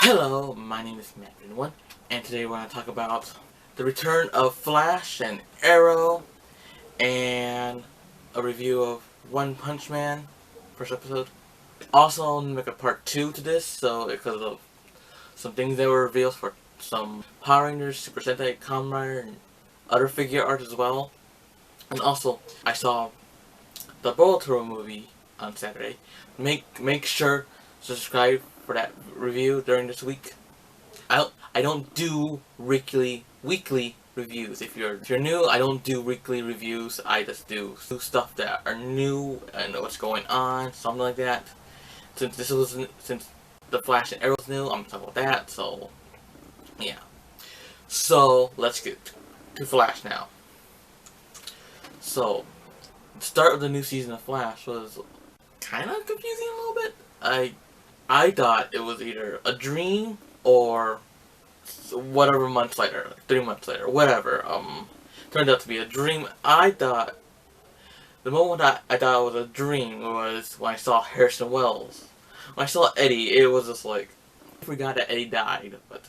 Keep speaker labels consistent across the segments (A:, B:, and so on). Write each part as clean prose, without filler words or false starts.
A: Hello, my name is Matt1, and today we're going to talk about the return of Flash and Arrow, and a review of One Punch Man, first episode. Also, I'm going to make a part 2 to this, so because of some things that were revealed for some Power Rangers, Super Sentai, Kamen Rider, and other figure art as well. And also, I saw the Boruto movie on Saturday. Make sure to subscribe for that review during this week. I don't do weekly reviews. If you're new, I don't do weekly reviews. I just do stuff that are new and what's going on, something like that. Since the Flash and Arrow's new, I'm talking about that. So yeah. So let's get to Flash now. So the start of the new season of Flash was kind of confusing a little bit. I thought it was either a dream or whatever months later, like 3 months later, whatever. Turned out to be a dream. I thought the moment I thought it was a dream was when I saw Harrison Wells. When I saw Eddie, it was just like I forgot that Eddie died, but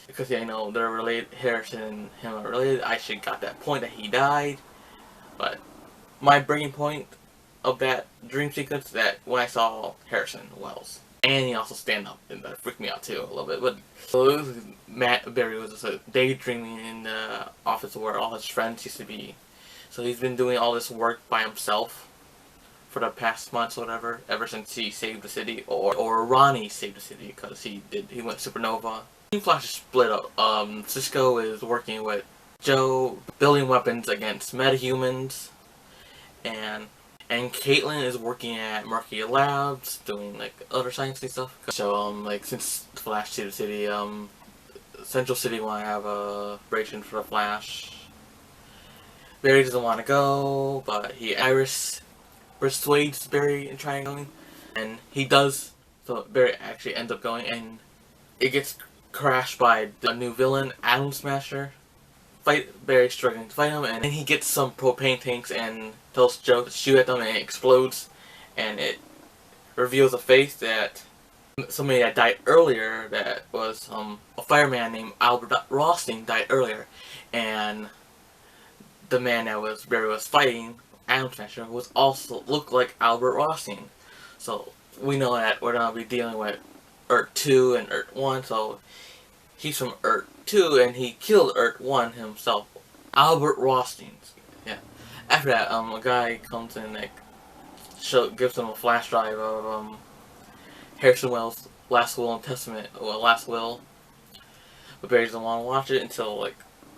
A: because yeah, they're related. Harrison and him are related. I should got that point that he died, but my breaking point of that dream sequence that when I saw Harrison Wells. And he also stand up, and that freaked me out too a little bit. But so Barry was just daydreaming in the office where all his friends used to be. So he's been doing all this work by himself for the past months, or whatever, ever since he saved the city, or Ronnie saved the city because he went supernova. Team Flash is split up. Cisco is working with Joe, building weapons against metahumans, and Caitlin is working at Mercury Labs, doing like other sciencey stuff. So like since Flash saved the city, Central City want to have a operation for the Flash. Barry doesn't want to go, but Iris persuades Barry in trying going, and he does. So Barry actually ends up going, and it gets crashed by the new villain, Atom Smasher. Barry's struggling to fight him, and then he gets some propane tanks and tells Joe to shoot at them, and it explodes, and it reveals a face that somebody that died earlier, that was a fireman named Albert Rothstein, died earlier, and the man that Barry was fighting, Atom Smasher, was also looked like Albert Rothstein. So we know that we're gonna be dealing with Earth 2 and Earth 1, so he's from Earth 2 and he killed Earth 1 himself. Albert Rothstein. Yeah. After that, a guy comes in and gives him a flash drive of Harrison Wells' last will and testament, or last will. But Barry doesn't want to watch it until like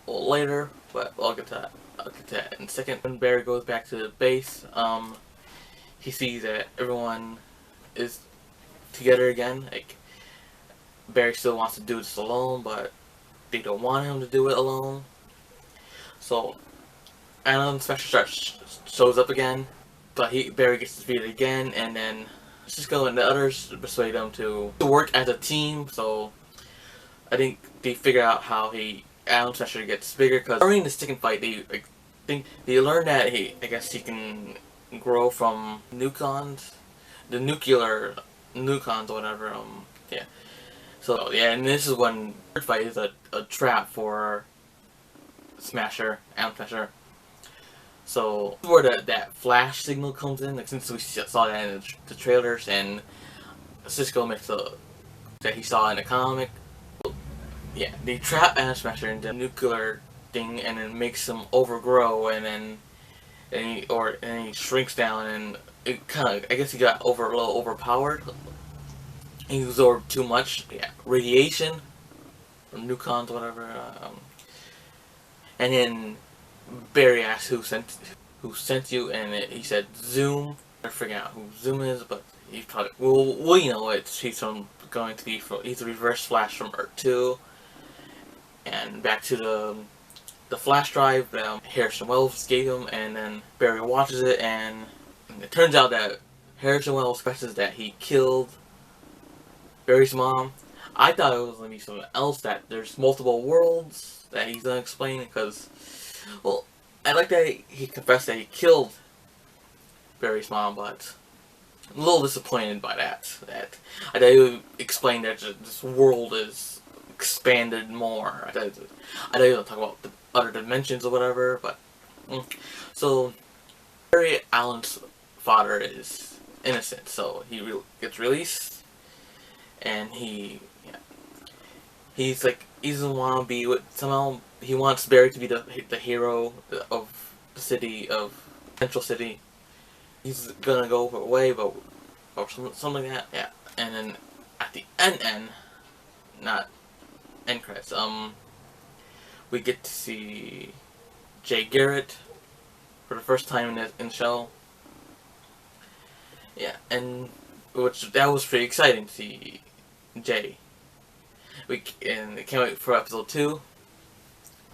A: later, but I'll get to that. I'll get to that in a second. When Barry goes back to the base, he sees that everyone is together again. Like Barry still wants to do this alone, but they don't want him to do it alone. So Alan Special shows up again, but Barry gets defeated again, and then Cisco and the others persuade him to work as a team. So I think they figure out how Alan Special gets bigger, because during the stick and fight, they learn that he can grow from nucons, the nuclear nucons or whatever. Yeah. So yeah, and this is when the fight is a trap for Smasher, Atom Smasher. So this is where that flash signal comes in. Like, since we saw that in the trailers, and Cisco makes that he saw in the comic. Yeah, they trap Atom Smasher into the nuclear thing, and then makes him overgrow, and he shrinks down, and it kind of, I guess he got a little overpowered. He absorbed too much, yeah, radiation, or nucons, whatever. And then Barry asked who sent you, and he said Zoom. I forget out who Zoom is, but he probably he's he's a reverse Flash from Earth 2, and back to the flash drive that Harrison Wells gave him, and then Barry watches it, and it turns out that Harrison Wells confesses that he killed Barry's mom. I thought it was going to be something else, that there's multiple worlds that he's going to explain, because, well, I like that he confessed that he killed Barry's mom, but a little disappointed by that. I didn't explain that this world is expanded more. I didn't talk about the other dimensions or whatever, but so Barry Allen's father is innocent, so he gets released, and he's like he doesn't want to be with somehow he wants Barry to be the hero of the city of Central City. He's gonna go away, but or something like that. Yeah, and then at the end, not end credits. We get to see Jay Garrett for the first time in the show. Yeah, and that was pretty exciting to see Jay. And I can't wait for episode 2.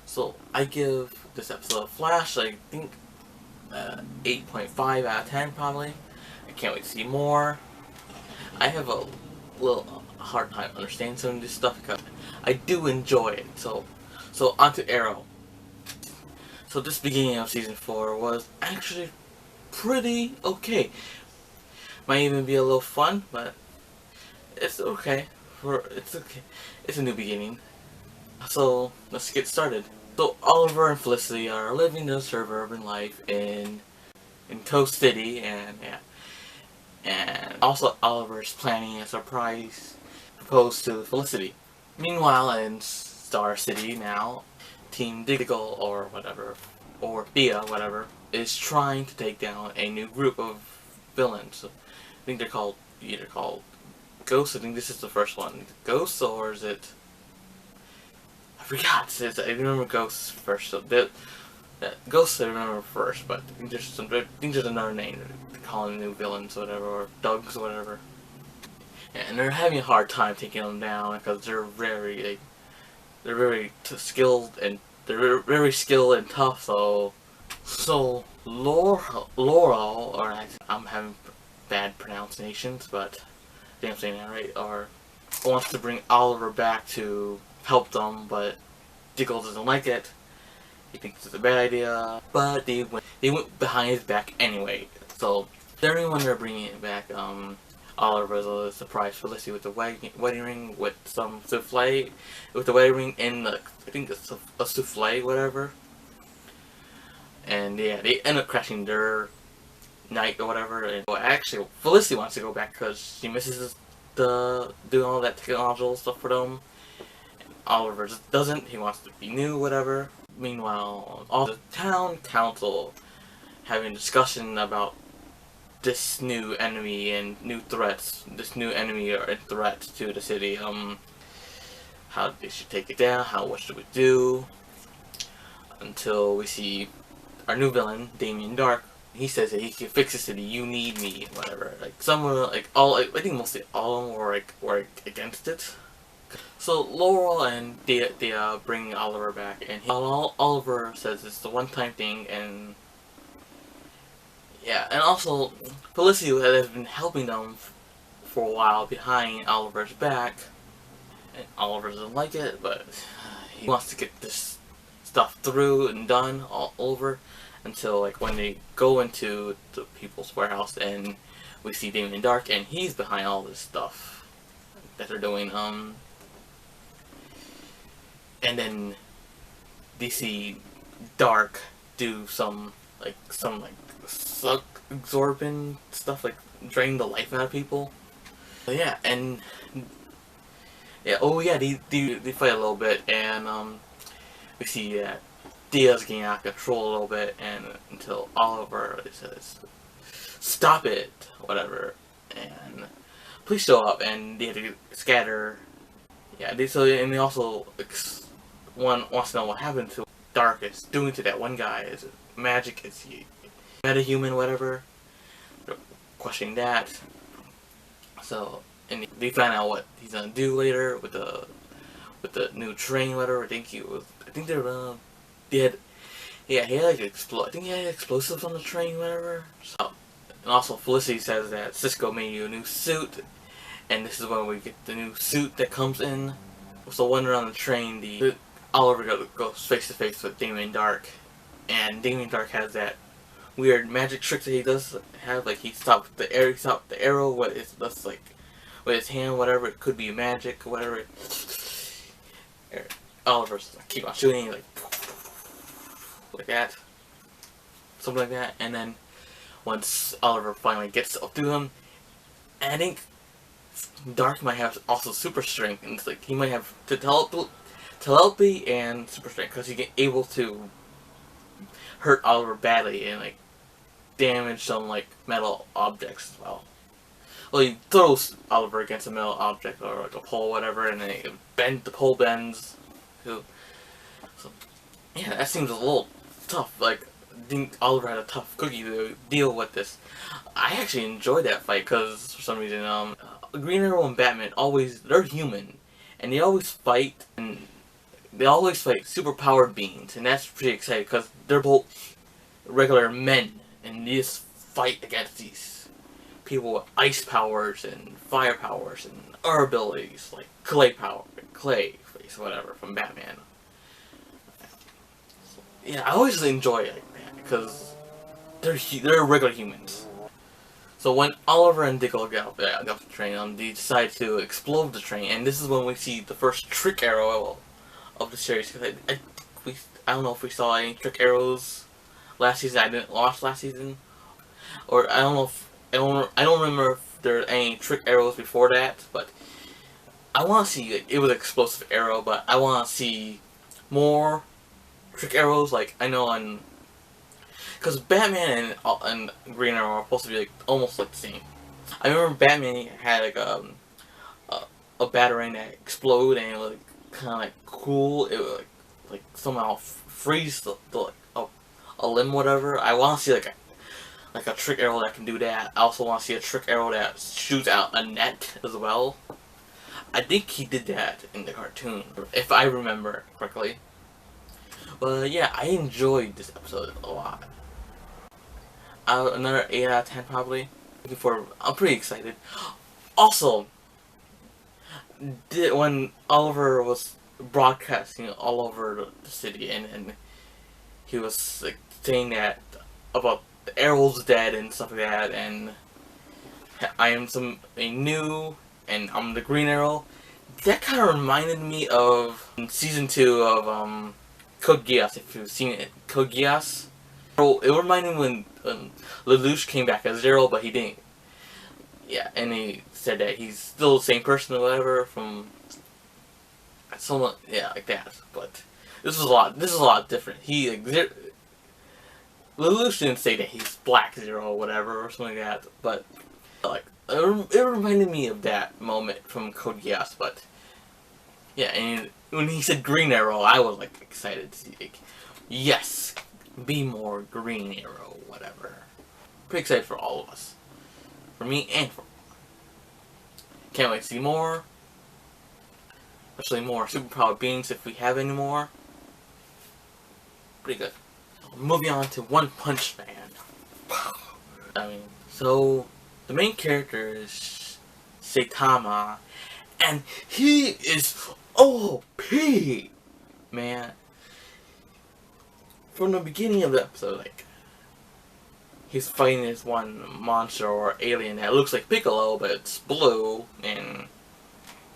A: So I give this episode of Flash, I think 8.5 out of 10 probably. I can't wait to see more. I have a little hard time understanding some of this stuff because I do enjoy it. So onto Arrow. So this beginning of season 4 was actually pretty okay. Might even be a little fun, but it's okay. It's okay. It's a new beginning. So let's get started. So Oliver and Felicity are living their suburban life in Coast City, and yeah, and also Oliver's planning a surprise propose to Felicity. Meanwhile, in Star City now, Team Diggle or whatever, or Thea, whatever, is trying to take down a new group of villains. I think they're either called Ghosts. I think this is the first one. Ghosts, or is it? I forgot. I remember Ghosts first. So Ghosts I remember first, but I think there's another name. They're calling new villains, or whatever, or Thugs, or whatever. And they're having a hard time taking them down because they're very skilled and they're very skilled and tough. So Laurel, or I'm having bad pronunciations, but I think I'm saying that right, or wants to bring Oliver back to help them, but Diggle doesn't like it. He thinks it's a bad idea, but they went behind his back anyway. So during when they're bringing it back, Oliver's a surprise Felicity with the wedding ring with some souffle, with the wedding ring in the, I think it's a souffle, whatever. And yeah, they end up crashing their night or whatever. And well, actually, Felicity wants to go back because she misses doing all that technological stuff for them. And Oliver just doesn't. He wants to be new, whatever. Meanwhile, all the town council having a discussion about this new enemy and new threats. This new enemy or threat to the city. How they should take it down. What should we do? Until we see our new villain, Damien Dark. He says that he can fix the city. You need me, whatever. Like someone, like all, I think mostly all of them were against it. So Laurel and they bring Oliver back, and Oliver says it's the one-time thing, and yeah, and also Felicity has been helping them for a while behind Oliver's back, and Oliver doesn't like it, but he wants to get this stuff through and done all over. Until like when they go into the people's warehouse and we see Damien Dark and he's behind all this stuff that they're doing. And then they see Dark do some suck absorbing stuff, like drain the life out of people. But yeah, and yeah, oh yeah, they fight a little bit, and we see that Thea's getting out of control a little bit, and until Oliver says, "Stop it," whatever, and police show up, and they have to scatter. Yeah, and they also one wants to know what happened to Dark is doing to that one guy. Is it magic? Is he metahuman? Whatever. They're questioning that. So, and they find out what he's gonna do later with the new train. Whatever. I think they were. He had like I think he had explosives on the train, whatever. So, and also Felicity says that Cisco made you a new suit, and this is when we get the new suit that comes in. So when they're on the train, Oliver goes face to face with Damien Dark, and Damien Dark has that weird magic tricks that he does have. Like he stopped the air, he stopped the arrow. What is that's like with his hand, whatever. It could be magic, whatever. Oliver's like, keep on shooting, like that, something like that. And then once Oliver finally gets up to him, I think Dark might have also super strength, and it's like he might have telepathy and super strength because he get able to hurt Oliver badly and like damage some like metal objects as well. Well, he throws Oliver against a metal object or like a pole, whatever, and then the pole bends. So yeah, that seems a little tough. Like, I think Oliver had a tough cookie to deal with this. I actually enjoyed that fight because for some reason, Green Arrow and Batman they're human, and they always fight super powered beings, and that's pretty exciting because they're both regular men, and they just fight against these people with ice powers and fire powers and other abilities like clay face, whatever, from Batman. Yeah, I always enjoy it like that because they're regular humans. So when Oliver and Diggle get off the train, they decide to explode the train, and this is when we see the first trick arrow of the series. Cause I don't know if we saw any trick arrows last season. I didn't watch last season, or I don't know if I don't remember if there are any trick arrows before that. But I want to see like, it was an explosive arrow, but I want to see more trick arrows. Like I know on. Because Batman and Green Arrow are supposed to be like almost like the same. I remember Batman had like a batarang that exploded and it was like, kind of like cool. It would like somehow freeze a limb, whatever. I want to see like a trick arrow that can do that. I also want to see a trick arrow that shoots out a net as well. I think he did that in the cartoon, if I remember correctly. But yeah, I enjoyed this episode a lot. Another 8 out of 10 probably. I'm pretty excited. Also, when Oliver was broadcasting all over the city, and he was like saying that about the Arrow's dead and stuff like that, and I am a new, and I'm the Green Arrow. That kind of reminded me of season 2 of Code Geass. If you've seen it, Code Geass. It reminded me when Lelouch came back as Zero, but he didn't. Yeah, and he said that he's still the same person or whatever from someone, yeah, like that. But this is a lot different. Lelouch didn't say that he's Black Zero or whatever or something like that. But like it reminded me of that moment from Code Geass. But yeah, and when he said Green Arrow, I was like excited to see like, yes. Be more Green Arrow, whatever. Pretty excited for all of us. For me and for can't wait to see more. Especially more superpowered beings if we have any more. Pretty good. Moving on to One Punch Man. So the main character is Saitama, and he is OP, man. From the beginning of the episode, like, he's fighting this one monster or alien that looks like Piccolo, but it's blue, and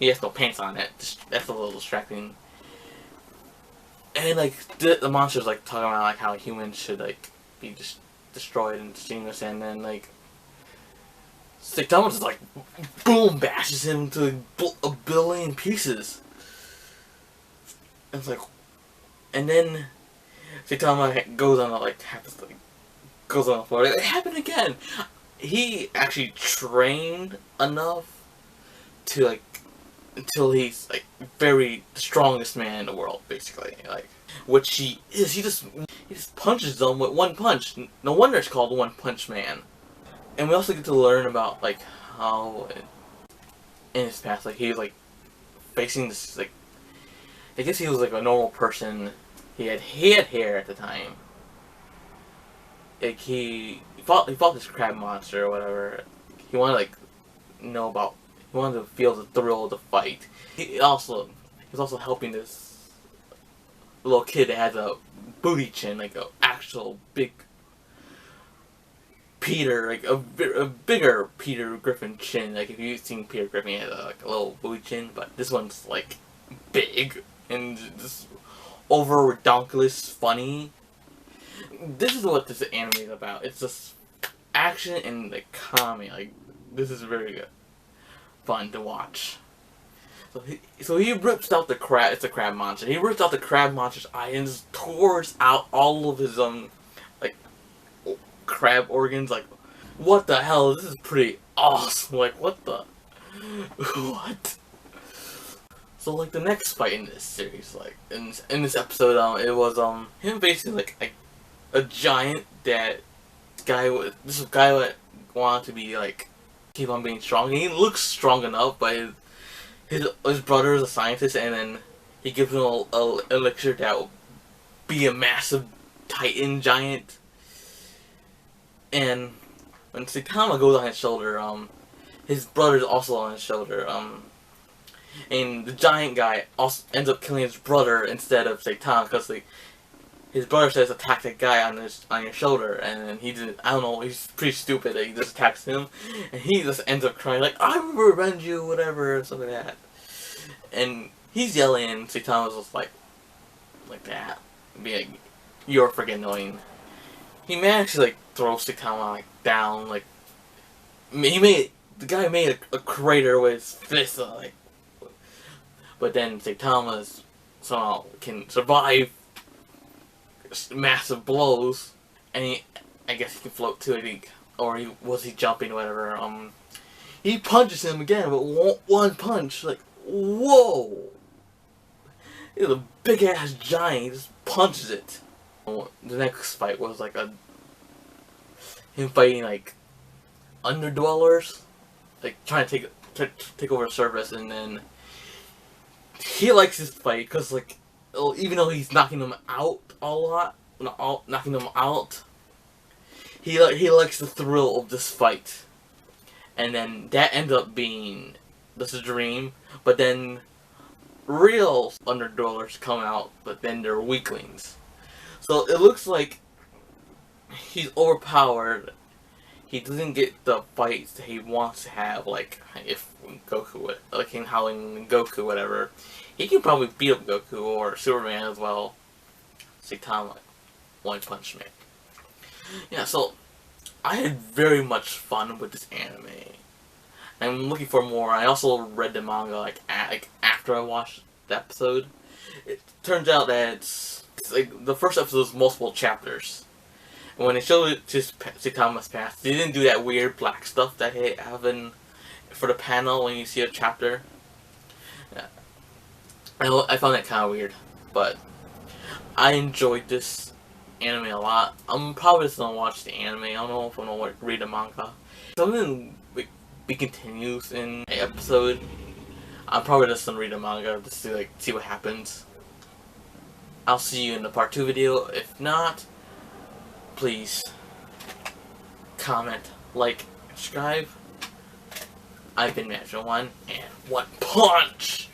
A: he has no pants on it. That's a little distracting. And, like, the monster's, like, talking about, like, how humans should, like, be just destroyed and extinguished, and then, like, Saitama just, like, boom, bashes him to a billion pieces. And it's like, and then Saitama goes on goes on the floor. It happened again. He actually trained enough to like until he's like the strongest man in the world, basically. Like, which he is. He just punches them with one punch. No wonder it's called One Punch Man. And we also get to learn about like how in his past, like he was like facing this like I guess he was like a normal person. He had hair at the time. Like he fought this crab monster or whatever. He wanted to like know about. He wanted to feel the thrill of the fight. He was also helping this little kid that has a booty chin, like an actual big Peter, like a bigger Peter Griffin chin. Like if you've seen Peter Griffin, he has like a little booty chin, but this one's like big and just over redonkulous funny. This is what this anime is about. It's just action and the comedy. Like this is very good, fun to watch. So he rips out the crab. It's a crab monster. He rips out the crab monster's eye and just tears out all of his like crab organs. Like, what the hell? This is pretty awesome. Like, what the what? So like the next fight in this series, like in this episode, it was him facing like a giant that this guy that wanted to be like keep on being strong. He looks strong enough, but his brother is a scientist, and then he gives him a elixir that will be a massive titan giant. And when Saitama goes on his shoulder, his brother's also on his shoulder, and the giant guy also ends up killing his brother instead of Saitama, because like his brother says attack that guy on your shoulder, and then he didn't. I don't know. He's pretty stupid. He just attacks him, and he just ends up crying like, "I will revenge you," whatever, something like that. And he's yelling, and Saitama's just like that, being like, "You're freaking annoying." He managed to like throw Saitama like down. Like the guy made a crater with his fist, like. But then Saitama somehow can survive massive blows, and I guess he can float too, I think, or was he jumping, whatever. He punches him again, but one punch, like, whoa! He's a big ass giant. He just punches it. The next fight was like him fighting like underdwellers, like trying to take over service, and then he likes this fight because like even though he's knocking them out a lot, knocking them out, he likes the thrill of this fight, and then that ends up being just a dream. But then real underdwellers come out, but then they're weaklings. So it looks like he's overpowered. He doesn't get the fights that he wants to have, like if Goku, like in how in Goku, whatever. He can probably beat up Goku or Superman as well. Saitama, One Punch Man. Yeah, so I had very much fun with this anime. I'm looking for more. I also read the manga like after I watched the episode. It turns out that it's like the first episode is multiple chapters. And when they showed it to Saitama's past, they didn't do that weird black stuff that they have for the panel when you see a chapter. Yeah. I found that kind of weird, but I enjoyed this anime a lot. I'm probably just gonna watch the anime. I don't know if I'm gonna read the manga. Something be continues in an episode. I'm probably just gonna read the manga just to like see what happens. I'll see you in the part 2 video. If not, please comment, like, subscribe. I've been Arrow+One, and One Punch!